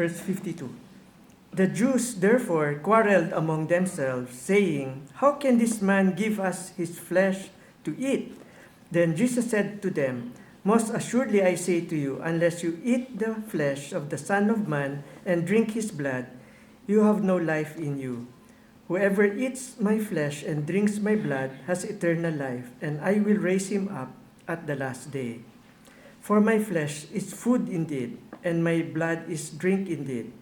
verse 52. The Jews therefore quarreled among themselves, saying, "How can this man give us his flesh to eat?" Then Jesus said to them, "Most assuredly I say to you, unless you eat the flesh of the Son of Man and drink his blood, you have no life in you. Whoever eats my flesh and drinks my blood has eternal life, and I will raise him up at the last day. For my flesh is food indeed, and my blood is drink indeed.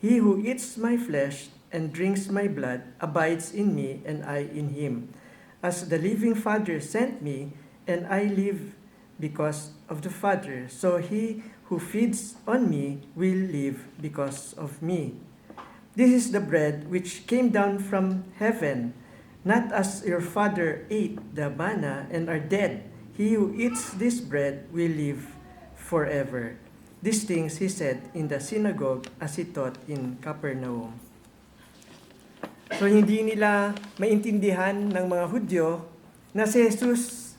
He who eats my flesh and drinks my blood abides in me, and I in him. As the living Father sent me, and I live because of the Father, so he who feeds on me will live because of me. This is the bread which came down from heaven, not as your father ate the manna and are dead. He who eats this bread will live forever." These things he said in the synagogue as he taught in Capernaum. So hindi nila maintindihan ng mga Hudyo na si Jesus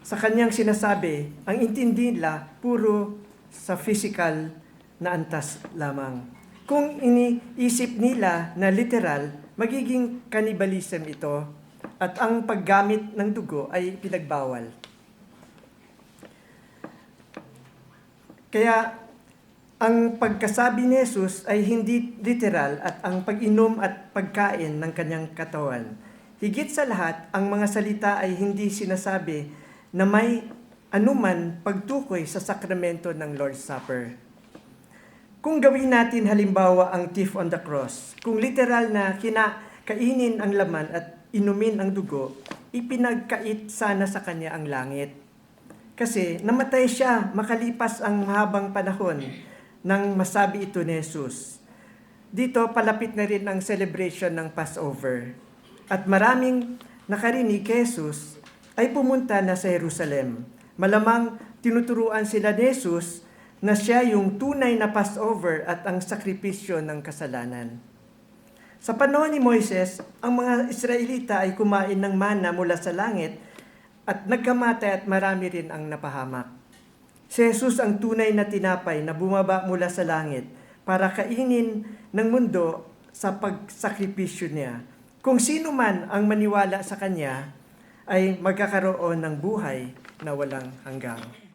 sa kanyang sinasabi, ang intindi nila puro sa physical na antas lamang. Kung iniisip nila na literal, magiging cannibalism ito at ang paggamit ng dugo ay pinagbawal. Kaya ang pagkasabi ni Jesus ay hindi literal at ang pag-inom at pagkain ng kanyang katawan. Higit sa lahat, ang mga salita ay hindi sinasabi na may anuman pagtukoy sa sakramento ng Lord's Supper. Kung gawin natin halimbawa ang thief on the cross, kung literal na kinakainin ang laman at inumin ang dugo, ipinagkait sana sa kanya ang langit. Kasi namatay siya makalipas ang mahabang panahon nang masabi ito ni Jesus. Dito palapit na rin ang celebration ng Passover. At maraming nakarinig kay Jesus ay pumunta na sa Jerusalem. Malamang tinuturuan sila ni Jesus na siya yung tunay na Passover at ang sakripisyo ng kasalanan. Sa panahon ni Moises, ang mga Israelita ay kumain ng manna mula sa langit at nagkamatay at marami rin ang napahamak. Si Jesus ang tunay na tinapay na bumaba mula sa langit para kainin ng mundo sa pagsakripisyo niya. Kung sino man ang maniwala sa Kanya ay magkakaroon ng buhay na walang hanggan.